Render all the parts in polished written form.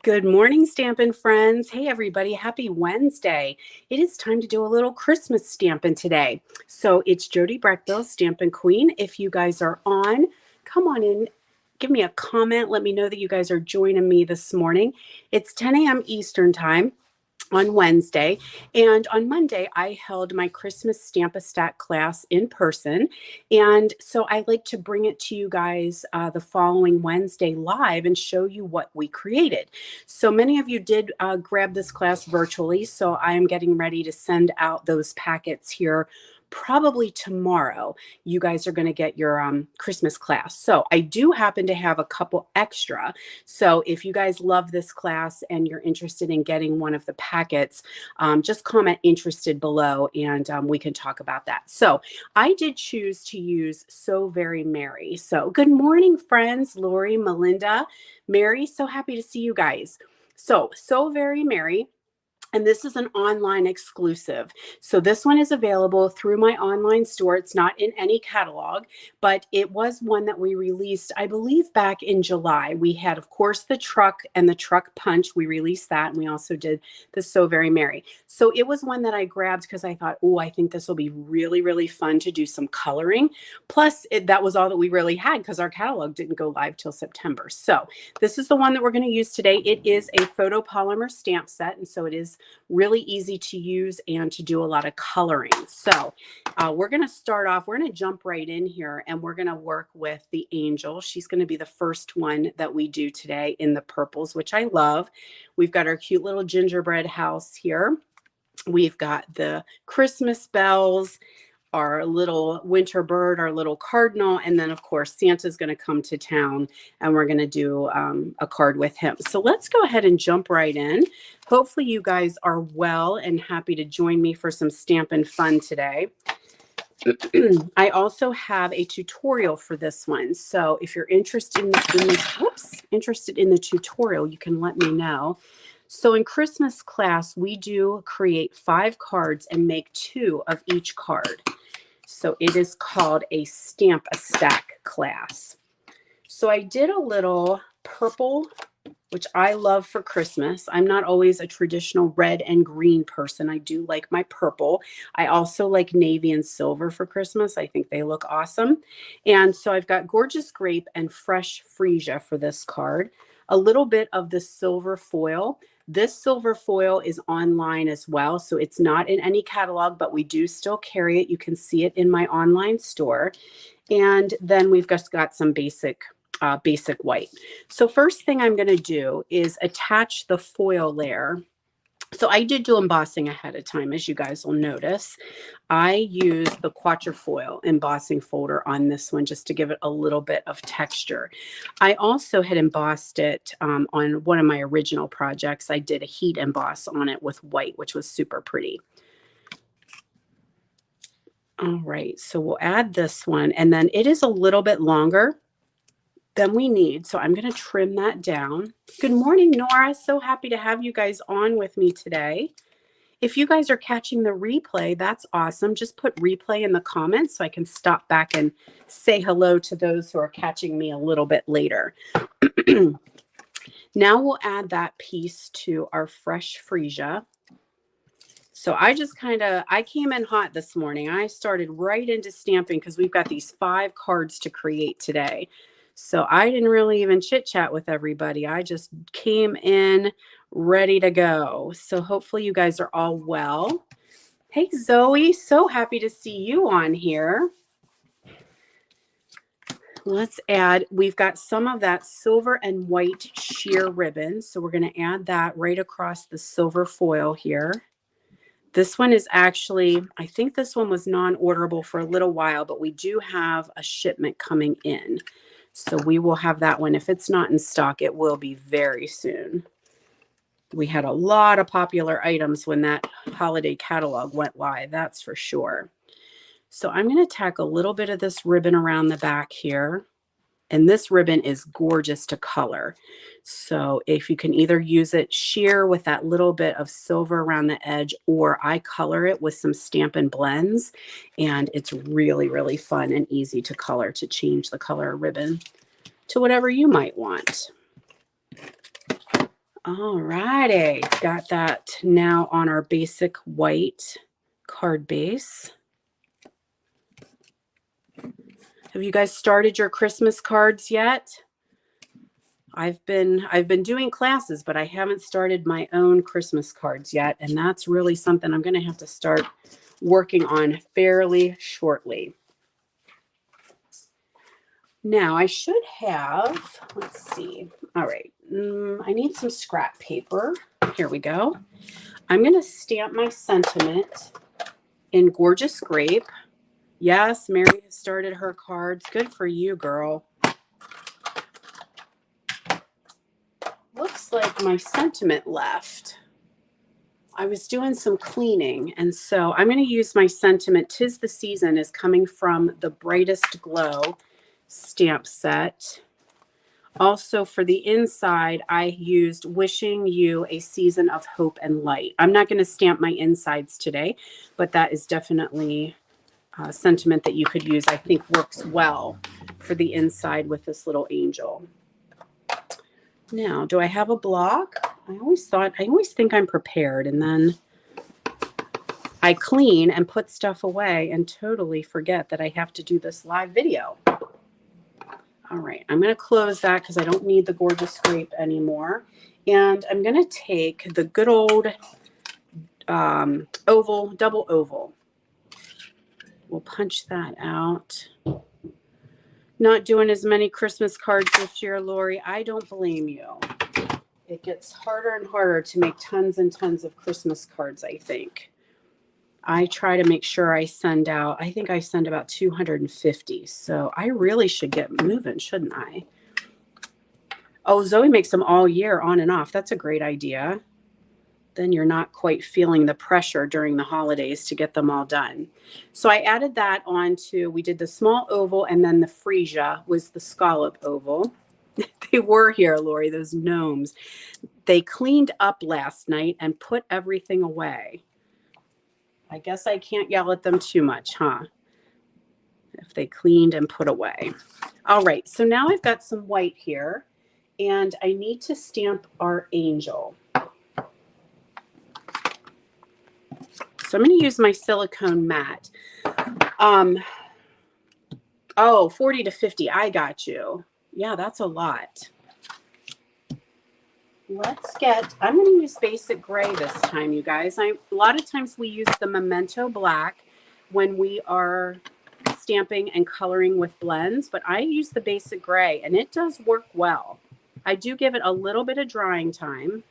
Good morning, Stampin' friends. Hey, everybody. Happy Wednesday. It is time to do a little Christmas stamping today. So it's Jody Brechbill, Stampin' Queen. If you guys are on, come on in. Give me a comment. Let me know that you guys are joining me this morning. It's 10 a.m. Eastern time on Wednesday. And on Monday, I held my Christmas Stamp-A-Stack class in person. And so I like to bring it to you guys the following Wednesday live and show you what we created. So many of you did grab this class virtually. So I am getting ready to send out those packets here probably tomorrow. You guys are going to get your Christmas class. So I do happen to have a couple extra. So if you guys love this class and you're interested in getting one of the packets, just comment interested below and we can talk about that. So I did choose to use So Very Merry. So good morning, friends, Lori, Melinda, Mary. So happy to see you guys. So Very Merry. And this is an online exclusive. So this one is available through my online store. It's not in any catalog, but it was one that we released, I believe, back in July. We had, of course, the truck and the truck punch. We released that. And we also did the So Very Merry. So it was one that I grabbed because I thought, oh, I think this will be really, really fun to do some coloring. Plus, that was all that we really had because our catalog didn't go live till September. So this is the one that we're going to use today. It is a photopolymer stamp set. And so it is really easy to use and to do a lot of coloring. So we're going to start off, we're going to jump right in here and we're going to work with the angel. She's going to be the first one that we do today in the purples, which I love. We've got our cute little gingerbread house here. We've got the Christmas bells, our little winter bird, our little cardinal, and then of course Santa's going to come to town and we're going to do a card with him. So let's go ahead and jump right in. Hopefully you guys are well and happy to join me for some Stampin' fun today. I also have a tutorial for this one. So if you're interested in the tutorial, you can let me know. So in Christmas class, we do create 5 cards and make 2 of each card. So it is called a Stamp-A-Stack class. So I did a little purple, which I love for Christmas. I'm not always a traditional red and green person. I do like my purple. I also like navy and silver for Christmas. I think they look awesome. And so I've got Gorgeous Grape and Fresh Freesia for this card. A little bit of the silver foil. This silver foil is online as well, so it's not in any catalog, but we do still carry it. You can see it in my online store. And then we've just got some basic white. So first thing I'm going to do is attach the foil layer. So I did do embossing ahead of time, as you guys will notice. I used the Quatrefoil embossing folder on this one just to give it a little bit of texture. I also had embossed it on one of my original projects. I did a heat emboss on it with white, which was super pretty. All right, so we'll add this one, and then it is a little bit longer than we need. So I'm going to trim that down. Good morning, Nora. So happy to have you guys on with me today. If you guys are catching the replay, that's awesome. Just put replay in the comments so I can stop back and say hello to those who are catching me a little bit later. Now we'll add that piece to our Fresh Freesia. So I came in hot this morning. I started right into stamping because we've got these 5 cards to create today. So I didn't really even chit chat with everybody. I just came in ready to go. So hopefully you guys are all well. Hey, Zoe, so happy to see you on here. Let's add, we've got some of that silver and white sheer ribbon. So we're going to add that right across the silver foil here. This one is actually, I think this one was non-orderable for a little while, but we do have a shipment coming in. So we will have that one. If it's not in stock, it will be very soon. We had a lot of popular items when that holiday catalog went live, that's for sure. So I'm going to tack a little bit of this ribbon around the back here. And this ribbon is gorgeous to color. So if you can either use it sheer with that little bit of silver around the edge, or I color it with some Stampin' Blends. And it's really, really fun and easy to color, to change the color of ribbon to whatever you might want. All righty, got that now on our basic white card base. Have you guys started your Christmas cards yet? I've been doing classes, but I haven't started my own Christmas cards yet, and that's really something I'm going to have to start working on fairly shortly. Now I should have, let's see. All right, I need some scrap paper. Here we go. I'm going to stamp my sentiment in Gorgeous Grape. Yes, Mary has started her cards. Good for you, girl. Looks like my sentiment left. I was doing some cleaning, and so I'm going to use my sentiment. 'Tis the Season is coming from the Brightest Glow stamp set. Also, for the inside, I used Wishing You a Season of Hope and Light. I'm not going to stamp my insides today, but that is definitely a sentiment that you could use. I think works well for the inside with this little angel. Now, do I have a block? I always think I'm prepared, and then I clean and put stuff away and totally forget that I have to do this live video. All right, I'm going to close that because I don't need the Gorgeous Grape anymore. And I'm going to take the good old oval, double oval. We'll punch that out. Not doing as many Christmas cards this year, Lori. I don't blame you. It gets harder and harder to make tons and tons of Christmas cards, I think. I try to make sure I send out, I think I send about 250. So I really should get moving, shouldn't I? Oh, Zoe makes them all year on and off. That's a great idea. Then you're not quite feeling the pressure during the holidays to get them all done. So I added that onto, we did the small oval, and then the freesia was the scallop oval. They were here, Lori, those gnomes. They cleaned up last night and put everything away. I guess I can't yell at them too much, huh? If they cleaned and put away. All right, so now I've got some white here, and I need to stamp our angel. So I'm going to use my silicone mat. 40 to 50. I got you. Yeah, that's a lot. I'm going to use basic gray this time, you guys. A lot of times we use the Memento Black when we are stamping and coloring with blends, but I use the basic gray, and it does work well. I do give it a little bit of drying time.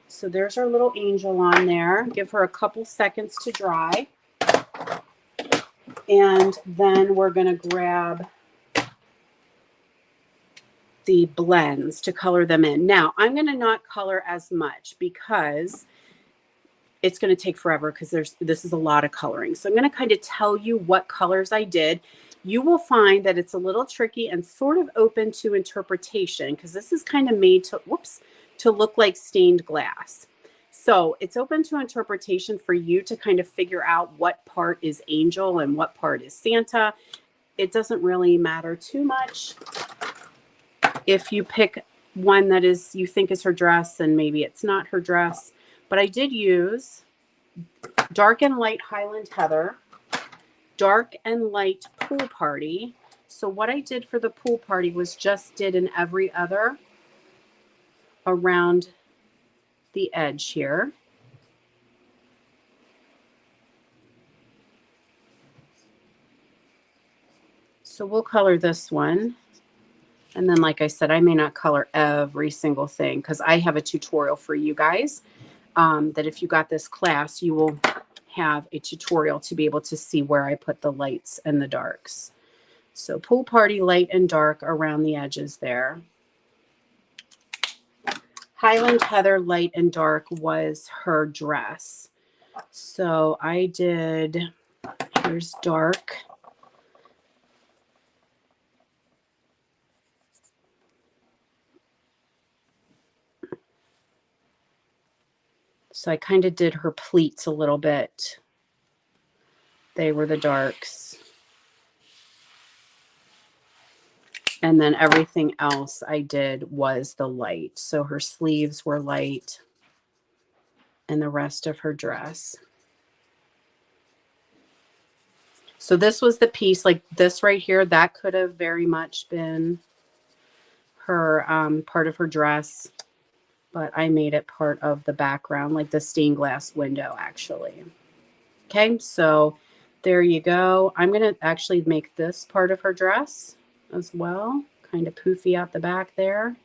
So there's our little angel on there. Give her a couple seconds to dry. And then we're going to grab the blends to color them in. Now, I'm going to not color as much because it's going to take forever because this is a lot of coloring. So I'm going to kind of tell you what colors I did. You will find that it's a little tricky and sort of open to interpretation because this is kind of made to look like stained glass. So it's open to interpretation for you to kind of figure out what part is angel and what part is Santa. It doesn't really matter too much. If you pick one that you think is her dress, and maybe it's not her dress. But I did use dark and light Highland Heather, dark and light Pool Party. So what I did for the Pool Party was just did an every other around the edge here. So we'll color this one. And then, like I said, I may not color every single thing because I have a tutorial for you guys that if you got this class, you will have a tutorial to be able to see where I put the lights and the darks. So Pool Party, light and dark around the edges there. Highland Heather, light and dark was her dress. So I did, here's dark. So I kind of did her pleats a little bit. They were the darks. And then everything else I did was the light. So her sleeves were light and the rest of her dress. So this was the piece, like this right here, that could have very much been her part of her dress, but I made it part of the background, like the stained glass window actually. Okay, so there you go. I'm going to actually make this part of her dress as well, kind of poofy out the back there.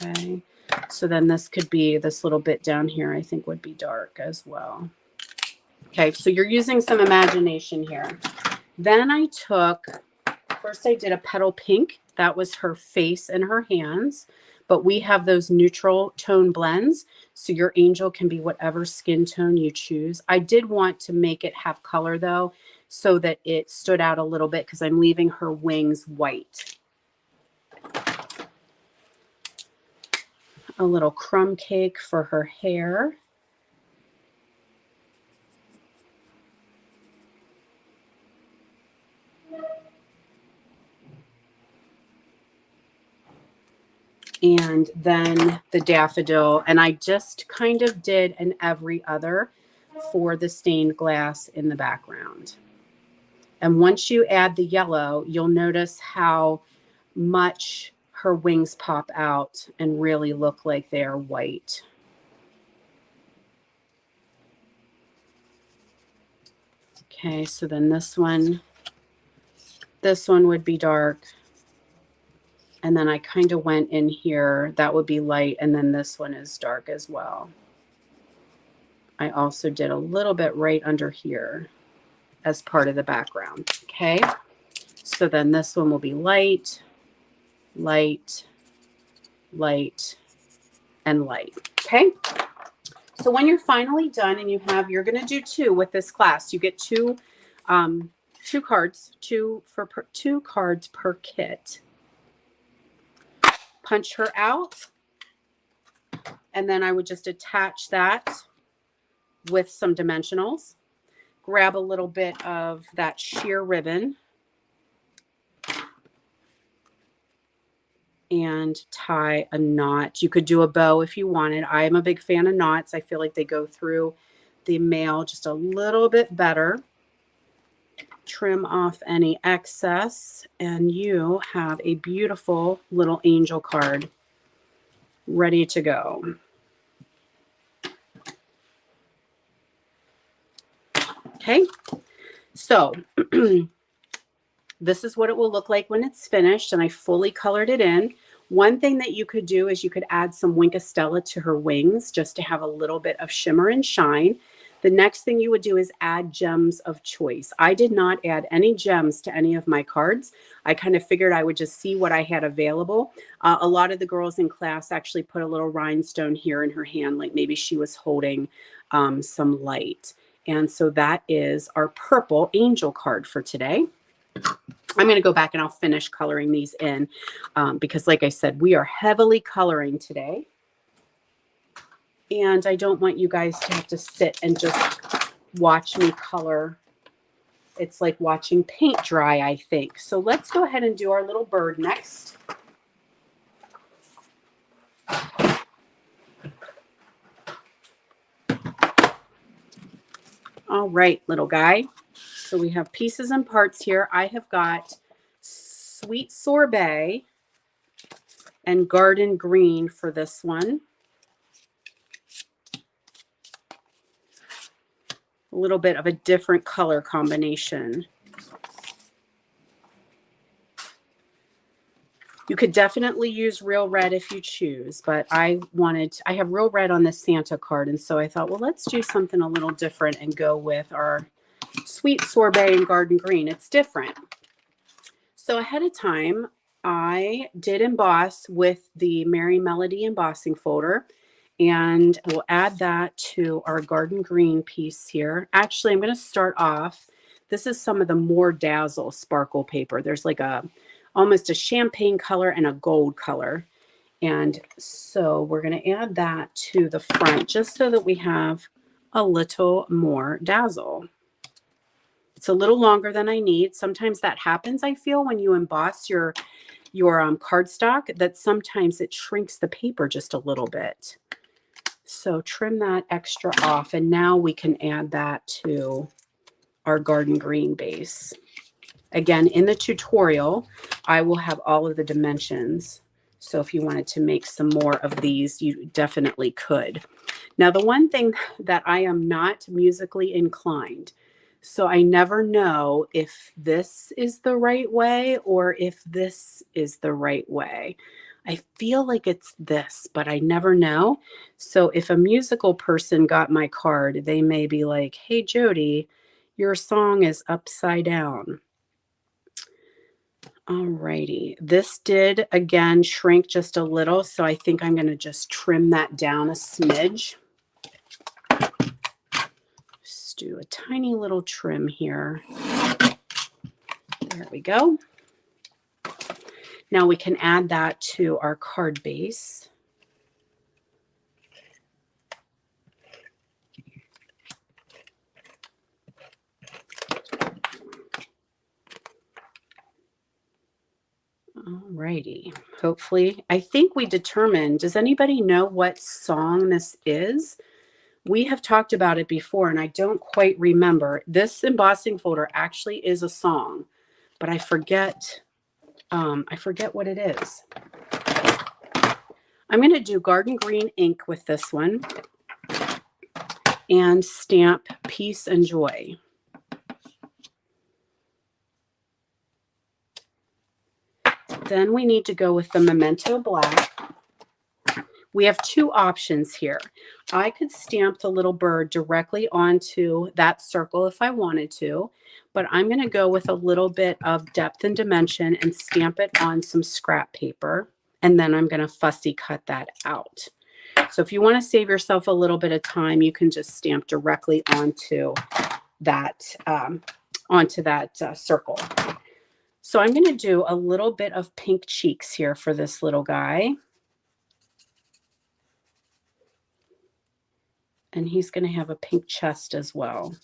Okay, so then this could be, this little bit down here I think would be dark as well. Okay, so you're using some imagination here. Then I took, first I did a petal pink. That was her face and her hands. But we have those neutral tone blends. So your angel can be whatever skin tone you choose. I did want to make it have color though, so that it stood out a little bit because I'm leaving her wings white. A little crumb cake for her hair. And then the daffodil. And I just kind of did an every other for the stained glass in the background. And once you add the yellow, you'll notice how much her wings pop out and really look like they are white. Okay, so then this one would be dark. And then I kind of went in here, that would be light, and then this one is dark as well. I also did a little bit right under here as part of the background. Okay, so then this one will be light, light, light, and light. Okay, so when you're finally done and you're going to do 2 with this class, you get two cards, two cards per kit. Punch her out, and then I would just attach that with some dimensionals. Grab a little bit of that sheer ribbon and tie a knot. You could do a bow if you wanted. I am a big fan of knots. I feel like they go through the mail just a little bit better. Trim off any excess, and you have a beautiful little angel card ready to go. Okay, so this is what it will look like when it's finished, and I fully colored it in. One thing that you could do is you could add some Wink of Stella to her wings just to have a little bit of shimmer and shine. The next thing you would do is add gems of choice. I did not add any gems to any of my cards. I kind of figured I would just see what I had available. A lot of the girls in class actually put a little rhinestone here in her hand, like maybe she was holding some light. And so that is our purple angel card for today. I'm going to go back and I'll finish coloring these in because like I said, we are heavily coloring today. And I don't want you guys to have to sit and just watch me color. It's like watching paint dry, I think. So let's go ahead and do our little bird next. All right, little guy. So we have pieces and parts here. I have got Sweet Sorbet and Garden Green for this one. A little bit of a different color combination. You could definitely use real red if you choose, but I have real red on the Santa card, and so I thought, well, let's do something a little different and go with our Sweet Sorbet and Garden Green. It's different. So ahead of time, I did emboss with the Merry Melody embossing folder, and we'll add that to our Garden Green piece here. Actually, I'm going to start off. This is some of the more Dazzle sparkle paper. There's like almost a champagne color and a gold color. And so we're going to add that to the front just so that we have a little more Dazzle. It's a little longer than I need. Sometimes that happens, I feel, when you emboss your cardstock, that sometimes it shrinks the paper just a little bit. So trim that extra off, and now we can add that to our garden green base. Again, in the tutorial, I will have all of the dimensions. So if you wanted to make some more of these, you definitely could. Now, the one thing that I am not musically inclined, so I never know if this is the right way or if this is the right way. I feel like it's this, but I never know. So if a musical person got my card, they may be like, hey, Jody, your song is upside down. Alrighty, this did again shrink just a little, so I think I'm going to just trim that down a smidge. Just do a tiny little trim here. There we go. Now we can add that to our card base. Alrighty, hopefully, I think we determined, does anybody know what song this is? We have talked about it before, and I don't quite remember. This embossing folder actually is a song, but I forget what it is. I'm going to do garden green ink with this one and stamp Peace and Joy. Then we need to go with the Memento Black. We have two options here. I could stamp the little bird directly onto that circle if I wanted to, but I'm going to go with a little bit of depth and dimension and stamp it on some scrap paper, and then I'm going to fussy cut that out. So if you want to save yourself a little bit of time, you can just stamp directly onto that circle. So I'm going to do a little bit of pink cheeks here for this little guy. And he's going to have a pink chest as well.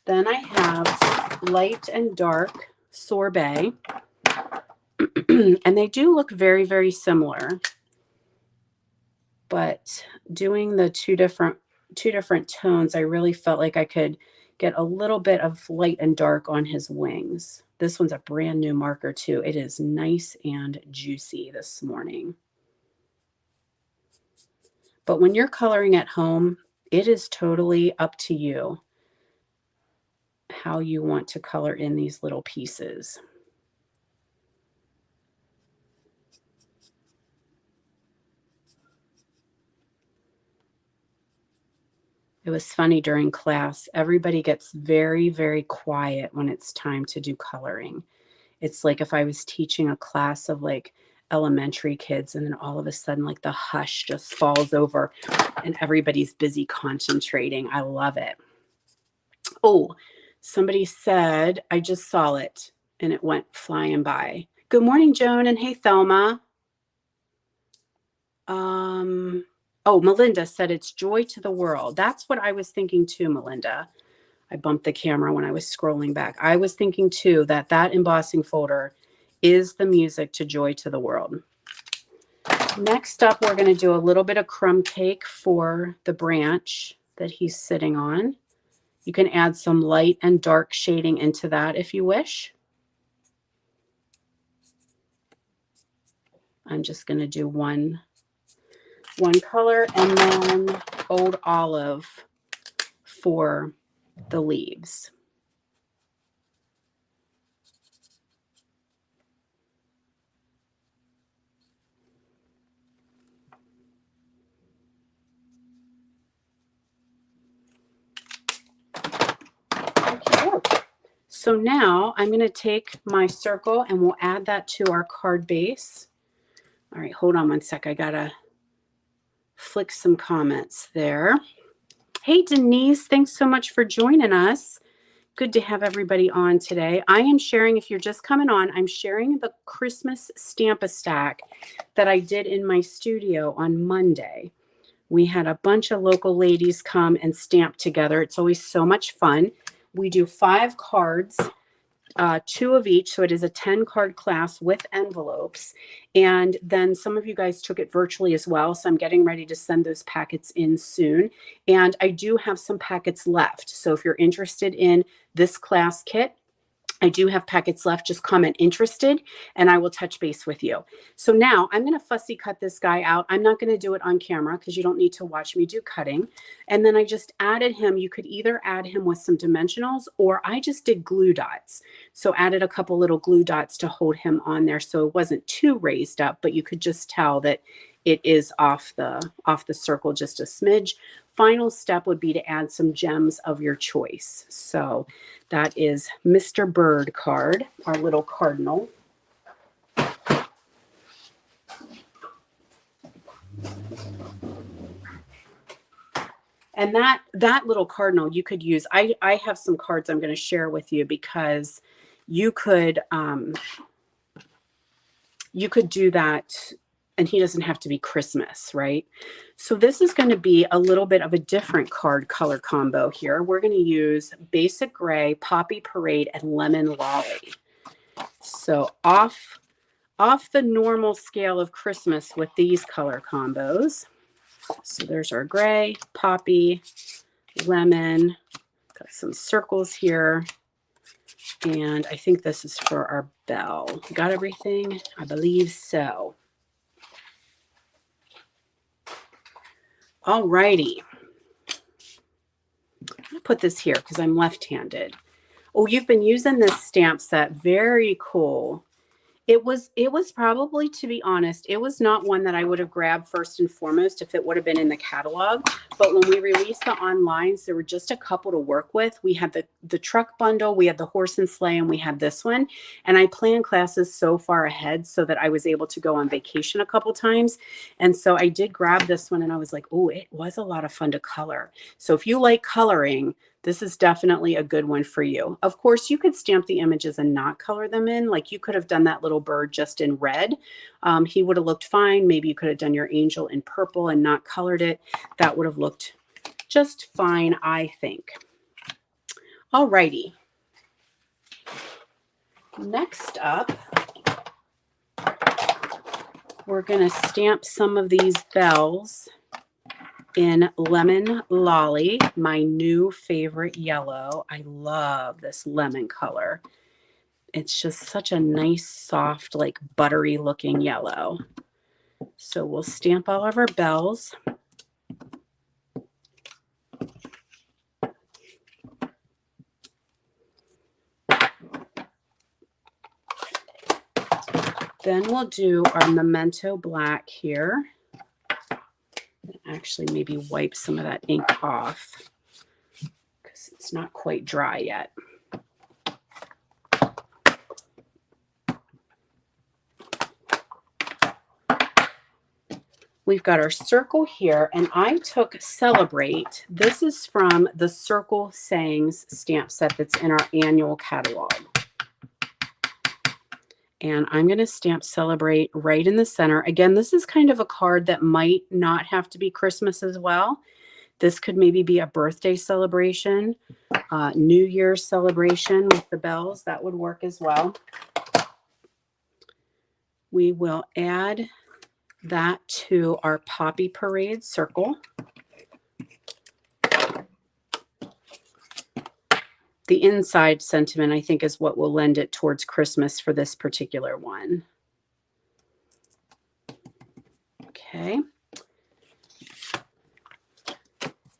Then I have light and dark sorbet. And they do look very, very similar. But doing the two different tones, I really felt like I could get a little bit of light and dark on his wings. This one's a brand new marker too. It is nice and juicy this morning. But when you're coloring at home, it is totally up to you how you want to color in these little pieces. It was funny during class. Everybody gets very, very quiet when it's time to do coloring. It's like if I was teaching a class of like elementary kids, and then all of a sudden like the hush just falls over and everybody's busy concentrating. I love it. Oh, somebody said, I just saw it and it went flying by. Good morning, Joan, and hey, Thelma. Oh, Melinda said it's joy to the world. That's what I was thinking too, Melinda. I bumped the camera when I was scrolling back. I was thinking too that embossing folder is the music to joy to the world. Next up, we're going to do a little bit of crumb cake for the branch that he's sitting on. You can add some light and dark shading into that if you wish. I'm just going to do one color and then Old Olive for the leaves. Okay. So now I'm going to take my circle and we'll add that to our card base. All right, hold on one sec. I got to flick some comments there. Hey, Denise, thanks so much for joining us. Good to have everybody on today. I am sharing, if you're just coming on, I'm sharing the Christmas Stamp-A-Stack that I did in my studio on Monday. We had a bunch of local ladies come and stamp together. It's always so much fun. We do 5 cards, 2 of each. So it is a 10-card class with envelopes. And then some of you guys took it virtually as well. So I'm getting ready to send those packets in soon. And I do have some packets left. So if you're interested in this class kit, I do have packets left. Just comment interested and I will touch base with you. So now I'm going to fussy cut this guy out. I'm not going to do it on camera because you don't need to watch me do cutting. And then I just added him. You could either add him with some dimensionals, or I just did glue dots. So added a couple little glue dots to hold him on there so it wasn't too raised up, but you could just tell that it is off the circle just a smidge. Final step would be to add some gems of your choice. So that is Mr. Bird card, our little cardinal. And that little cardinal you could use. I have some cards I'm going to share with you because you could do that. And he doesn't have to be Christmas, right? So this is going to be a little bit of a different card color combo here. We're going to use Basic Gray, Poppy Parade, and Lemon Lolly. So off the normal scale of Christmas with these color combos. So there's our gray, poppy, lemon. Got some circles here. And I think this is for our bell. Got everything? I believe so. All righty. I'll put this here because I'm left-handed. Oh, you've been using this stamp set. Very cool. It was probably, to be honest, it was not one that I would have grabbed first and foremost if it would have been in the catalog. But when we released the onlines, there were just a couple to work with. We had the truck bundle, we had the horse and sleigh, and we had this one. And I planned classes so far ahead so that I was able to go on vacation a couple times. And so I did grab this one and I was like, oh, it was a lot of fun to color. So if you like coloring, this is definitely a good one for you. Of course, you could stamp the images and not color them in. Like you could have done that little bird just in red. He would have looked fine. Maybe you could have done your angel in purple and not colored it. That would have looked just fine, I think. All righty. Next up, we're going to stamp some of these bells in Lemon Lolly, my new favorite yellow. I love this lemon color. It's just such a nice, soft, like buttery looking yellow. So we'll stamp all of our bells. Then we'll do our Memento Black here. Actually, maybe wipe some of that ink off because it's not quite dry yet. We've got our circle here, and I took Celebrate. This is from the Circle Sayings stamp set that's in our annual catalog. And I'm going to stamp Celebrate right in the center. Again, this is kind of a card that might not have to be Christmas as well. This could maybe be a birthday celebration, New Year's celebration with the bells. That would work as well. We will add that to our Poppy Parade circle. The inside sentiment, I think, is what will lend it towards Christmas for this particular one. Okay.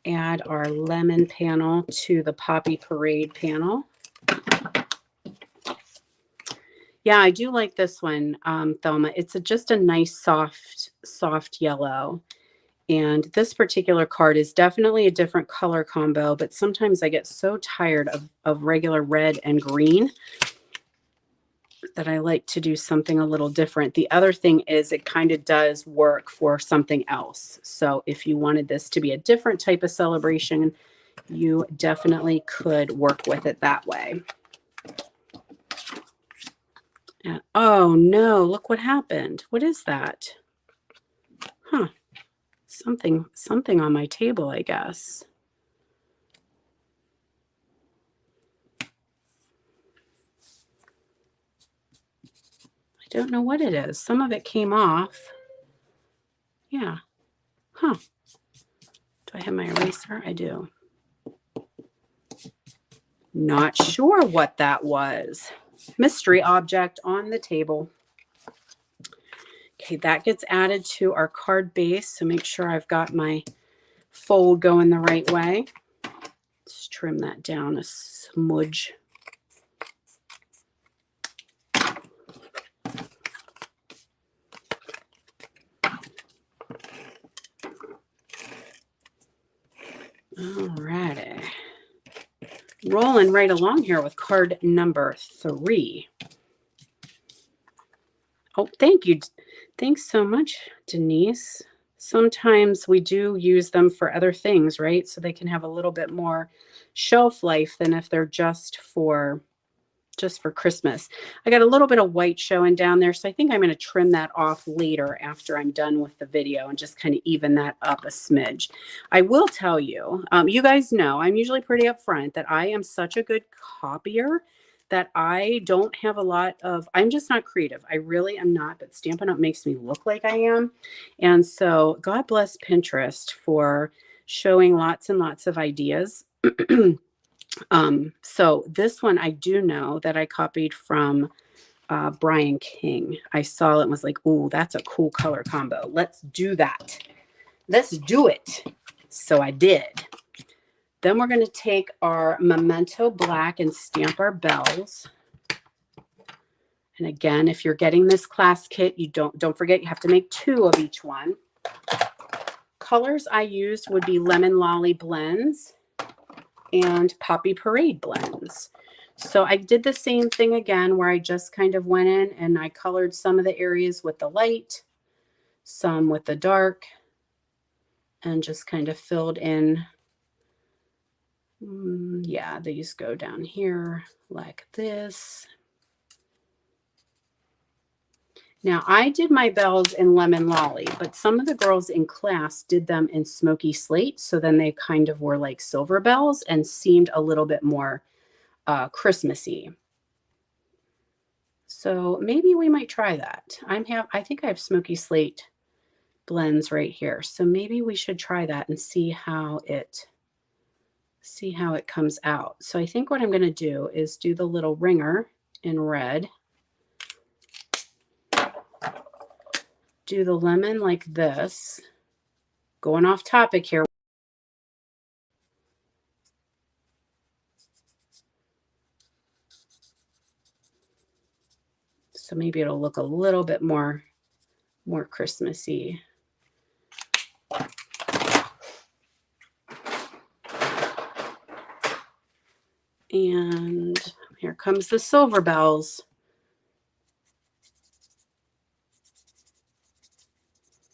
Add our lemon panel to the Poppy Parade panel. Yeah, I do like this one, Thelma. It's just a nice, soft yellow. And this particular card is definitely a different color combo, but sometimes I get so tired of regular red and green that I like to do something a little different. The other thing is it kind of does work for something else. So if you wanted this to be a different type of celebration, you definitely could work with it that way. And, oh no, look what happened. What is that? Huh. something on my table, I guess. I don't know what it is. Some of it came off. Yeah. Huh. Do I have my eraser? I do. Not sure what that was. Mystery object on the table. Okay, that gets added to our card base. So make sure I've got my fold going the right way. Let's trim that down a smudge. Alrighty. Rolling right along here with card number 3. Oh, thank you. Thanks so much, Denise. Sometimes we do use them for other things, right? So they can have a little bit more shelf life than if they're just for Christmas. I got a little bit of white showing down there, so I think I'm going to trim that off later after I'm done with the video and just kind of even that up a smidge. I will tell you, you guys know I'm usually pretty upfront that I am such a good copier that I don't have a lot of, I'm just not creative. I really am not, but Stampin' Up! Makes me look like I am. And so God bless Pinterest for showing lots and lots of ideas. So this one I do know that I copied from Brian King. I saw it and was like, "Ooh, that's a cool color combo. Let's do that. Let's do it." So I did. Then we're going to take our Memento Black and stamp our bells. And again, if you're getting this class kit, you don't forget you have to make 2 of each one. Colors I used would be Lemon Lolly Blends and Poppy Parade Blends. So I did the same thing again where I just kind of went in and I colored some of the areas with the light, some with the dark, and just kind of filled in. Yeah, these go down here like this. Now I did my bells in Lemon Lolly, but some of the girls in class did them in Smoky Slate. So then they kind of were like silver bells and seemed a little bit more Christmassy. So maybe we might try that. I think I have Smoky Slate blends right here. So maybe we should try that and see how it comes out. So I think what I'm going to do is do the little ringer in red. Do the lemon like this. Going off topic here. So maybe it'll look a little bit more Christmassy. And here comes the silver bells.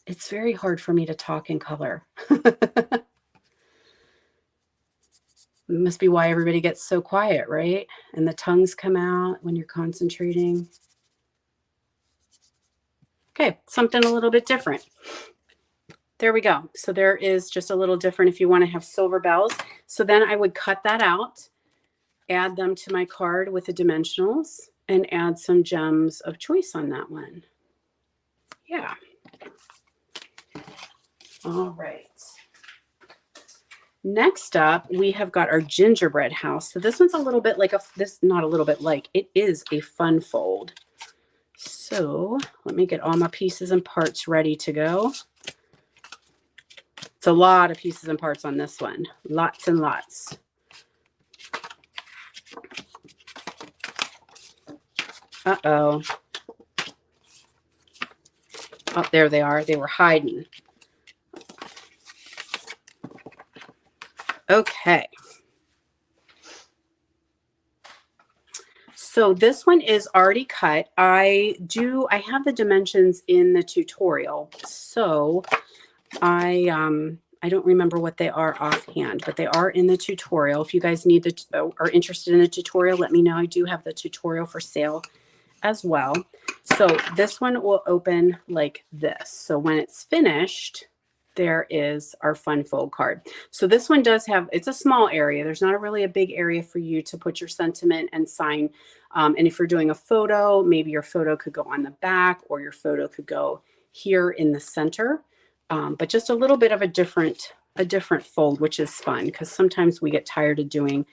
It's very hard for me to talk in color. It must be why everybody gets so quiet, right? And the tongues come out when you're concentrating. Okay, something a little bit different. There we go. So there is just a little different if you want to have silver bells. So then I would cut that out, add them to my card with the dimensionals, and add some gems of choice on that one. Yeah. All right. Next up, we have got our gingerbread house. So this one's a little bit like not a little bit like, it is a fun fold. So let me get all my pieces and parts ready to go. It's a lot of pieces and parts on this one. Lots and lots. Uh-oh. Oh, there they are. They were hiding. Okay. So this one is already cut. I have the dimensions in the tutorial. So I don't remember what they are offhand, but they are in the tutorial. If you guys are interested in the tutorial, let me know. I do have the tutorial for sale as well. So this one will open like this. So when it's finished, There is our fun fold card. So this one does have, it's a small area. There's not really a big area for you to put your sentiment and sign. And if you're doing a photo, maybe your photo could go on the back or your photo could go here in the center. But just a little bit of a different fold, which is fun because sometimes we get tired of doing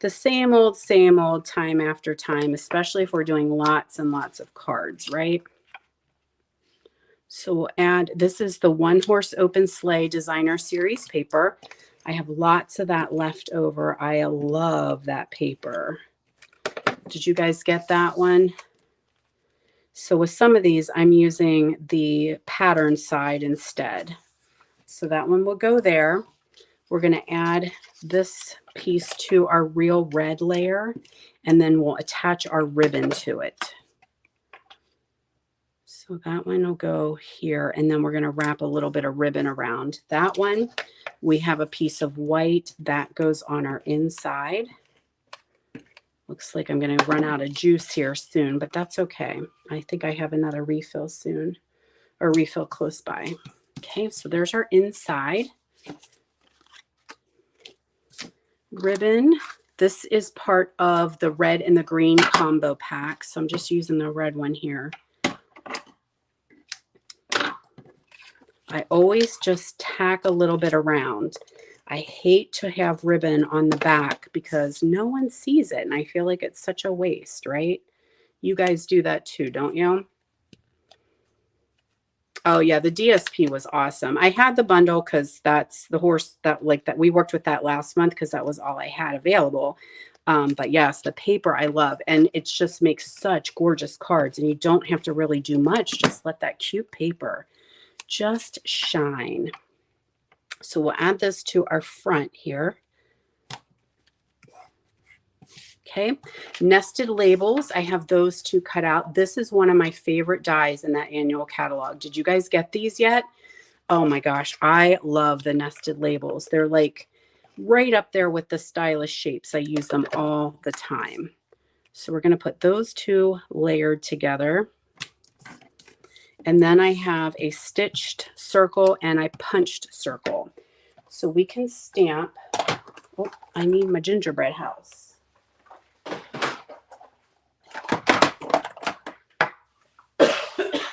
the same old time after time, especially if we're doing lots and lots of cards, right? So we'll add, this is the One Horse Open Sleigh Designer Series paper. I have lots of that left over. I love that paper. Did you guys get that one? So with some of these, I'm using the pattern side instead. So that one will go there. We're going to add this piece to our real red layer, and then we'll attach our ribbon to it. So that one will go here, and then we're going to wrap a little bit of ribbon around that one. We have a piece of white that goes on our inside. Looks like I'm going to run out of juice here soon, but that's okay. I think I have another refill soon, or refill close by. Okay, so there's our inside. Ribbon. This is part of the red and the green combo pack, so I'm just using the red one here. I always just tack a little bit around. I hate to have ribbon on the back because no one sees it, and I feel like it's such a waste, right? You guys do that too, don't you? Oh yeah, the DSP was awesome. I had the bundle because that's the horse that we worked with that last month because that was all I had available. But yes, the paper I love, and it just makes such gorgeous cards, and you don't have to really do much. Just let that cute paper just shine. So we'll add this to our front here. Okay, nested labels. I have those two cut out. This is one of my favorite dies in that annual catalog. Did you guys get these yet? Oh my gosh, I love the nested labels. They're like right up there with the stylish shapes. I use them all the time. So we're going to put those two layered together. And then I have a stitched circle and a punched circle. So we can stamp. Oh, I need my gingerbread house.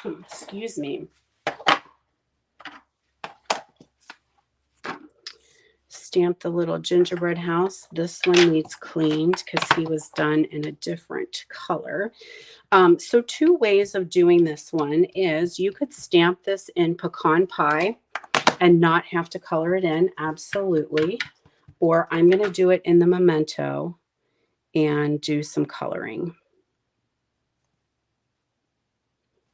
Excuse me. Stamp the little gingerbread house. This one needs cleaned because he was done in a different color. So two ways of doing this one is you could stamp this in pecan pie and not have to color it in, absolutely. Or I'm going to do it in the memento and do some coloring.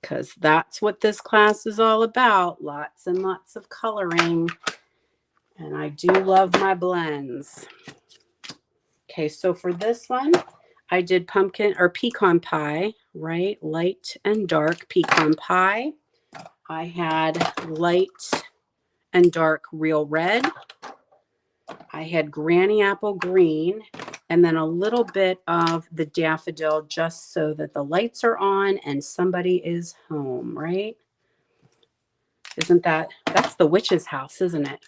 Because that's what this class is all about. Lots and lots of coloring. And I do love my blends. Okay, so for this one, I did pumpkin or pecan pie, right? Light and dark pecan pie. I had light and dark real red. I had granny apple green, and then a little bit of the daffodil just so that the lights are on and somebody is home, right? Isn't that's the witch's house, isn't it?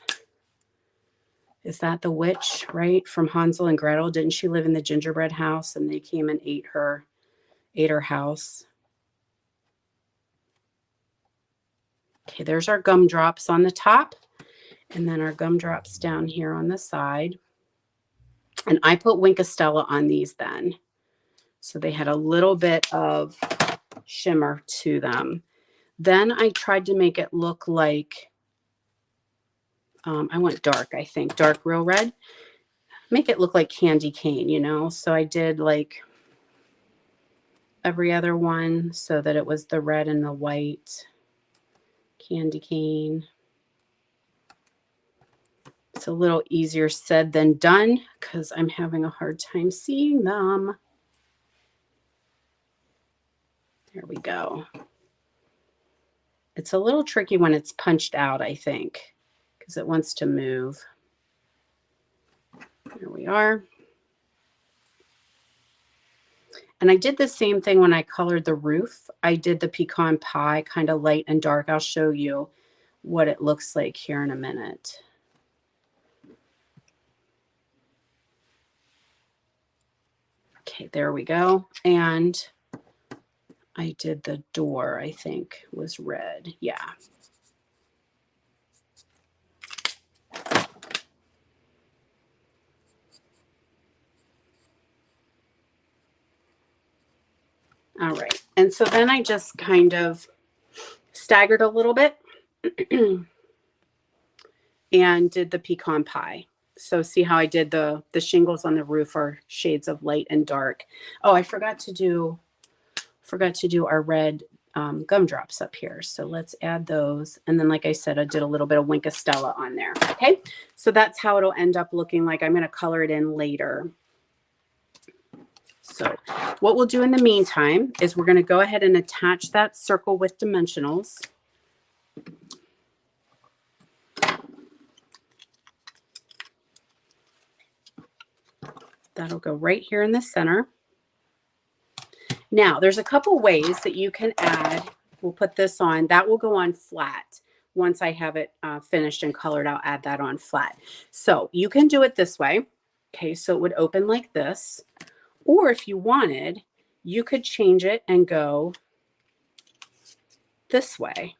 Is that the witch, right? From Hansel and Gretel? Didn't she live in the gingerbread house and they came and ate her house? Okay, there's our gumdrops on the top, and then our gumdrops down here on the side. And I put Winkostella on these then. So they had a little bit of shimmer to them. Then I tried to make it look like, I went dark, I think, dark real red. Make it look like candy cane, you know? So I did like every other one so that it was the red and the white candy cane. It's a little easier said than done because I'm having a hard time seeing them. There we go. It's a little tricky when it's punched out, I think, because it wants to move. There we are. And I did the same thing when I colored the roof. I did the pecan pie, kind of light and dark. I'll show you. what it looks like here in a minute. Okay, there we go. And I did the door, I think was red. Yeah. All right. And so then I just kind of staggered a little bit and did the pecan pie. So see how I did the shingles on the roof are shades of light and dark. Oh, I forgot to do our red gumdrops up here. So let's add those. And then, like I said, I did a little bit of Wink of Stella on there. Okay. So that's how it'll end up looking like. I'm going to color it in later. So what we'll do in the meantime is we're going to go ahead and attach that circle with dimensionals. That'll go right here in the center. Now, there's a couple ways that you can add. We'll put this on. That will go on flat. Once I have it finished and colored, I'll add that on flat. So you can do it this way. Okay, so it would open like this. Or if you wanted, you could change it and go this way.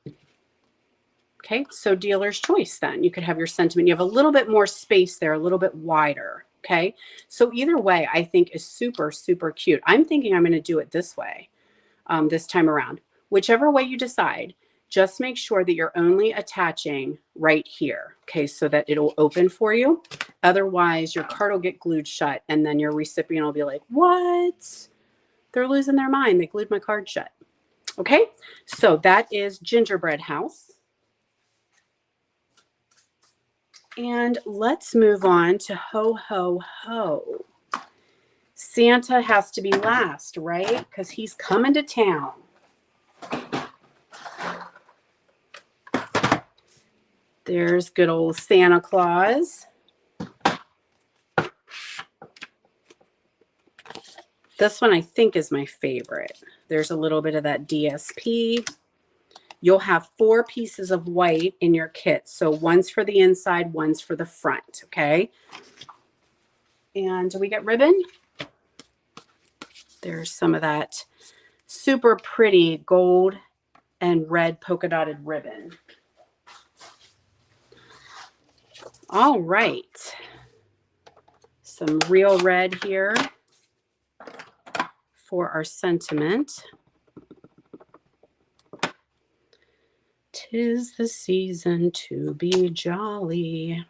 Okay, so dealer's choice then. You could have your sentiment. You have a little bit more space there, a little bit wider. Okay, so either way, I think is super, super cute. I'm thinking I'm going to do it this way this time around. Whichever way you decide, just make sure that you're only attaching right here. Okay, so that it'll open for you. Otherwise, your card will get glued shut and then your recipient will be like, what? They're losing their mind. They glued my card shut. Okay, so that is Gingerbread House. And let's move on to Ho, Ho, Ho. Santa has to be last, right? Because he's coming to town. There's good old Santa Claus. This one I think is my favorite. There's a little bit of that DSP. You'll have 4 pieces of white in your kit. So one's for the inside, one's for the front, okay? And do we get ribbon? There's some of that super pretty gold and red polka dotted ribbon. All right. Some real red here for our sentiment. 'Tis the season to be jolly.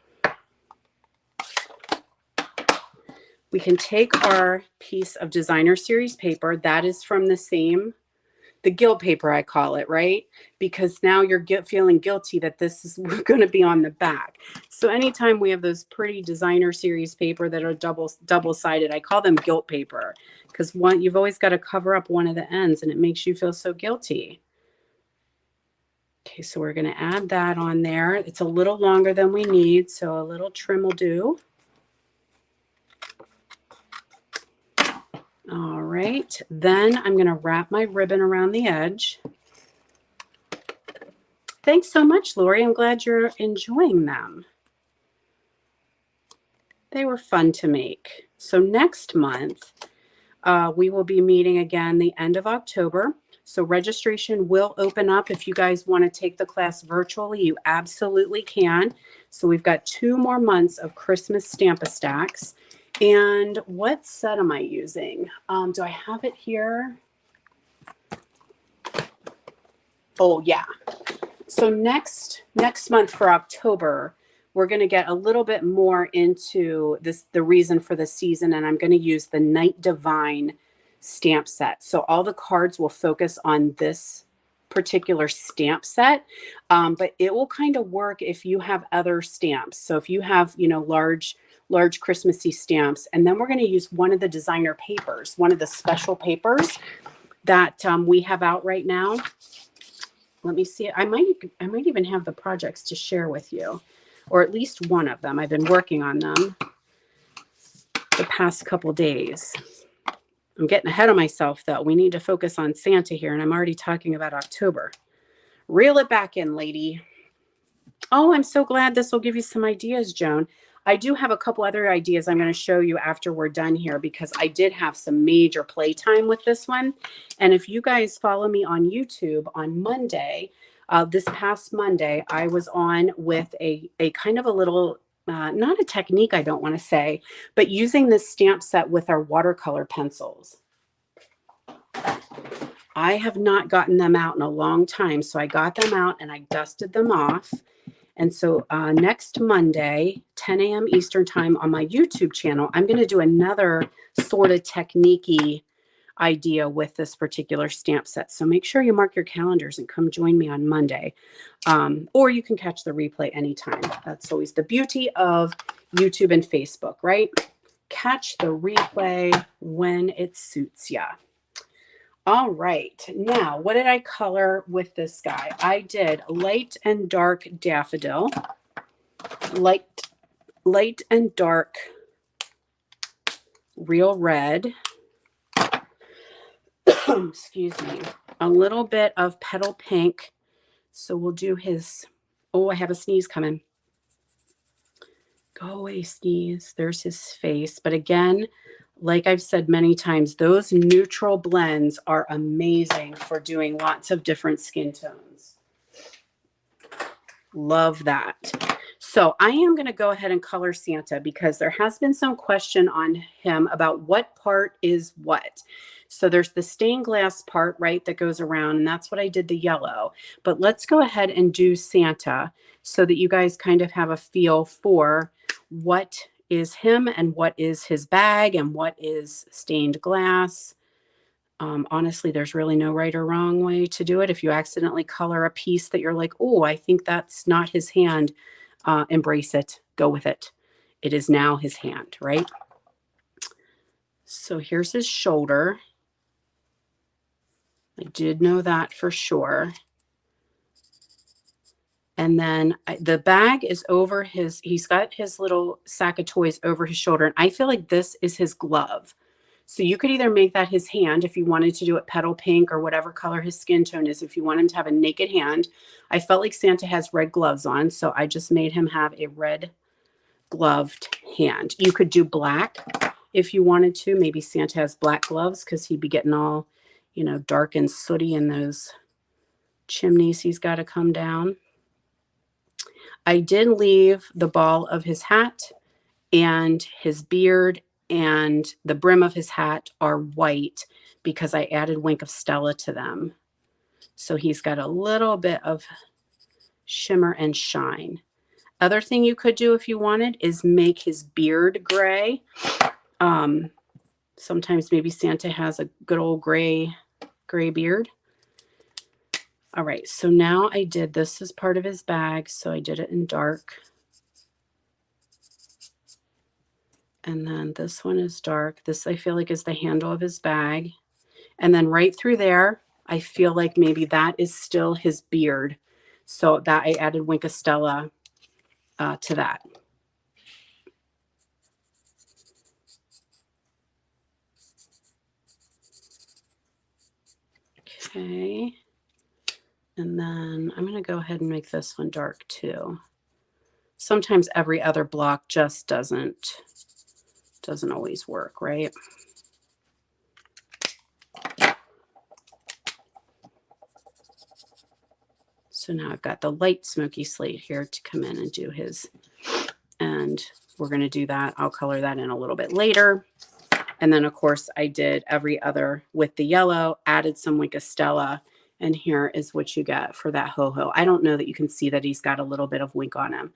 We can take our piece of designer series paper. That is from the gilt paper, I call it, right? Because now you're feeling guilty that this is going to be on the back. So anytime we have those pretty designer series paper that are double-sided, I call them gilt paper because you've always got to cover up one of the ends and it makes you feel so guilty. Okay, so we're going to add that on there. It's a little longer than we need, so a little trim will do. All right, then I'm going to wrap my ribbon around the edge. Thanks so much, Lori. I'm glad you're enjoying them. They were fun to make. So next month, we will be meeting again the end of October. So registration will open up. If you guys want to take the class virtually, you absolutely can. So we've got 2 more months of Christmas Stamp-A-Stacks. And what set am I using? Do I have it here? Oh, yeah. So next month for October, we're going to get a little bit more into the reason for the season, and I'm going to use the Night Divine stamp set. So all the cards will focus on this particular stamp set, but it will kind of work if you have other stamps. So if you have, large Christmassy stamps, and then we're going to use one of the designer papers, one of the special papers that we have out right now. Let me see. I might even have the projects to share with you, or at least one of them. I've been working on them the past couple days. I'm getting ahead of myself, though. We need to focus on Santa here, and I'm already talking about October. Reel it back in, lady. Oh, I'm so glad this will give you some ideas, Joan. I do have a couple other ideas I'm going to show you after we're done here because I did have some major playtime with this one. And if you guys follow me on YouTube on Monday, this past Monday, I was on with a kind of a little, not a technique, I don't want to say, but using this stamp set with our watercolor pencils. I have not gotten them out in a long time, so I got them out and I dusted them off. And so next Monday, 10 a.m. Eastern time on my YouTube channel, I'm going to do another sort of technique-y idea with this particular stamp set. So make sure you mark your calendars and come join me on Monday. Or you can catch the replay anytime. That's always the beauty of YouTube and Facebook, right? Catch the replay when it suits ya. All right, now what did I color with this guy? I did light and dark daffodil, light and dark real red, excuse me, a little bit of petal pink. So we'll do his, oh, I have a sneeze coming. Go away, sneeze. There's his face. But again, like I've said many times, those neutral blends are amazing for doing lots of different skin tones. Love that. So I am going to go ahead and color Santa because there has been some question on him about what part is what. So there's the stained glass part, right, that goes around, and that's what I did the yellow. But let's go ahead and do Santa so that you guys kind of have a feel for what is him and what is his bag and what is stained glass. Honestly, there's really no right or wrong way to do it. If you accidentally color a piece that you're like, oh, I think that's not his hand, embrace it, go with it. It is now his hand, right? So here's his shoulder. I did know that for sure. And then the bag is over his, he's got his little sack of toys over his shoulder. And I feel like this is his glove. So you could either make that his hand if you wanted to do it petal pink or whatever color his skin tone is. If you want him to have a naked hand, I felt like Santa has red gloves on. So I just made him have a red gloved hand. You could do black if you wanted to. Maybe Santa has black gloves because he'd be getting all, you know, dark and sooty in those chimneys he's got to come down. I did leave the ball of his hat and his beard and the brim of his hat are white because I added Wink of Stella to them. So he's got a little bit of shimmer and shine. Other thing you could do if you wanted is make his beard gray. Sometimes maybe Santa has a good old gray beard. All right, so now I did, this is part of his bag, so I did it in dark. And then this one is dark. This I feel like is the handle of his bag. And then right through there, I feel like maybe that is still his beard. So that I added Wink of Stella to that. Okay. And then I'm going to go ahead and make this one dark too. Sometimes every other block just doesn't always work, right? So now I've got the light smoky slate here to come in and do his, and we're going to do that. I'll color that in a little bit later. And then of course I did every other with the yellow, added some Wink of Stella, and here is what you get for that ho-ho. I don't know that you can see that he's got a little bit of wink on him,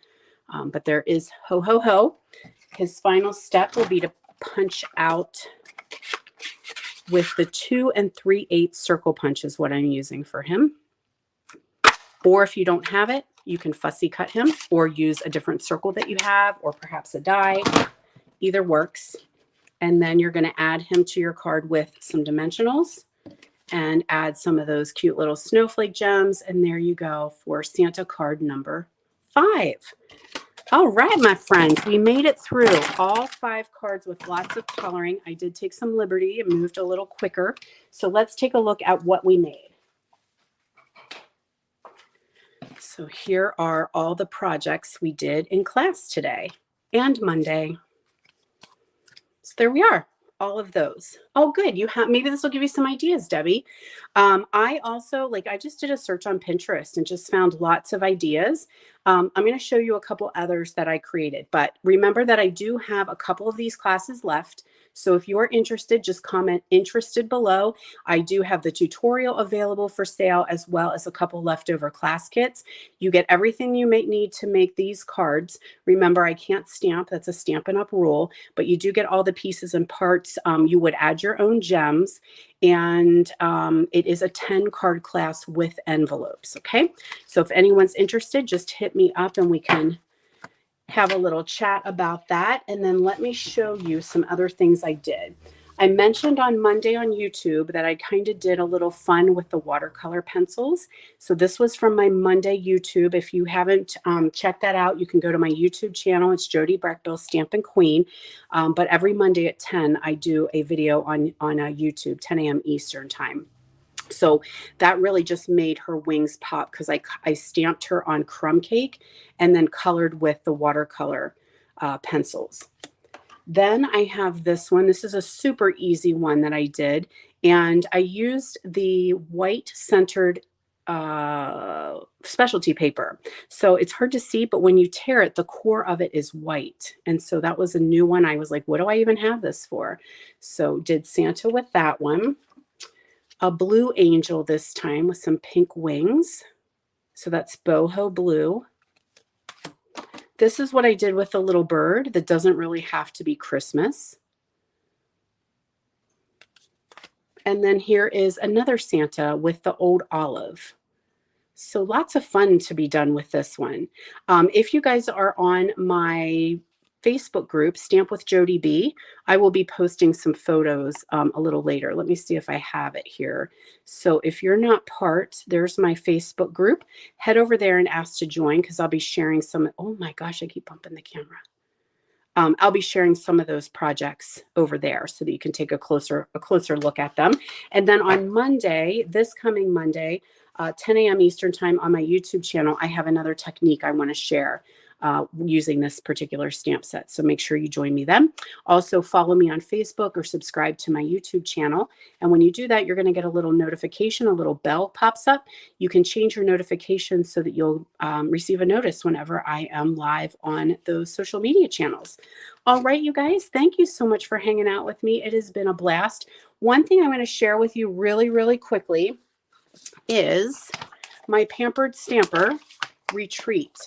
but there is ho-ho-ho. His final step will be to punch out with the 2 3/8 circle punch is what I'm using for him. Or if you don't have it, you can fussy cut him or use a different circle that you have, or perhaps a die. Either works. And then you're going to add him to your card with some dimensionals and add some of those cute little snowflake gems. And there you go for Santa card number 5. All right, my friends, we made it through all 5 cards with lots of coloring. I did take some liberty and moved a little quicker. So let's take a look at what we made. So here are all the projects we did in class today and Monday. So there we are, all of those. Oh, good. You have, maybe this will give you some ideas, Debbie. I also, I just did a search on Pinterest and just found lots of ideas. I'm going to show you a couple others that I created, but remember that I do have a couple of these classes left. So if you're interested, just comment interested below. I do have the tutorial available for sale, as well as a couple leftover class kits. You get everything you may need to make these cards. Remember, I can't stamp. That's a Stampin' Up! Rule, but you do get all the pieces and parts. You would add your own gems, and it is a 10 card class with envelopes. Okay, so if anyone's interested, just hit me up and we can have a little chat about that. And then let me show you some other things I did. I mentioned on Monday on YouTube that I kind of did a little fun with the watercolor pencils. So this was from my Monday YouTube. If you haven't checked that out, you can go to my YouTube channel. It's Jody Brechbill, Stampin' Queen. But every Monday at 10, I do a video on YouTube, 10 a.m. Eastern time. So that really just made her wings pop because I stamped her on crumb cake and then colored with the watercolor pencils. Then I have this one. This is a super easy one that I did. And I used the white centered specialty paper. So it's hard to see, but when you tear it, the core of it is white. And so that was a new one. I was like, what do I even have this for? So did Santa with that one. A blue angel this time with some pink wings. So that's boho blue. This is what I did with the little bird that doesn't really have to be Christmas. And then here is another Santa with the old olive. So lots of fun to be done with this one. If you guys are on my Facebook group, Stamp with Jody B, I will be posting some photos a little later. Let me see if I have it here. So if you're not part, there's my Facebook group. Head over there and ask to join because I'll be sharing some. Oh my gosh, I keep bumping the camera. I'll be sharing some of those projects over there so that you can take a closer look at them. And then on Monday, this coming Monday, 10 a.m. Eastern time on my YouTube channel, I have another technique I want to share using this particular stamp set. So make sure you join me then. Also follow me on Facebook or subscribe to my YouTube channel. And when you do that, you're going to get a little notification, a little bell pops up. You can change your notifications so that you'll receive a notice whenever I am live on those social media channels. All right, you guys, thank you so much for hanging out with me. It has been a blast. One thing I'm going to share with you really, really quickly is my Pampered Stamper retreat.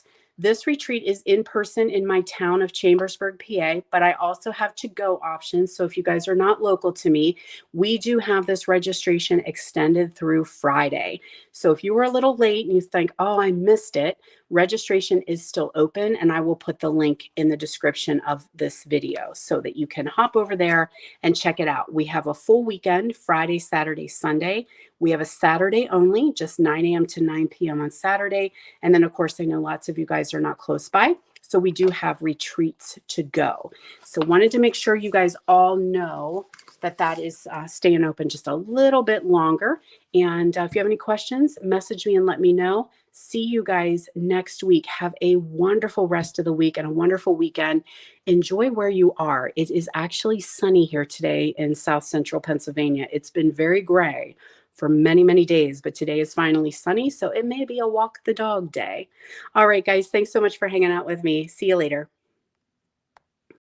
This retreat is in person in my town of Chambersburg, PA, but I also have to-go options. So if you guys are not local to me, we do have this registration extended through Friday. So if you were a little late and you think, oh, I missed it, registration is still open, and I will put the link in the description of this video so that you can hop over there and check it out. We have a full weekend, Friday, Saturday, Sunday. We have a Saturday only, just 9 a.m. to 9 p.m. on Saturday. And then, of course, I know lots of you guys are not close by, so we do have retreats to go. So wanted to make sure you guys all know that that is staying open just a little bit longer. And if you have any questions, message me and let me know. See you guys next week. Have a wonderful rest of the week and a wonderful weekend. Enjoy where you are. It is actually sunny here today in South Central Pennsylvania. It's been very gray for many, many days, but today is finally sunny, so it may be a walk the dog day. All right, guys, thanks so much for hanging out with me. See you later.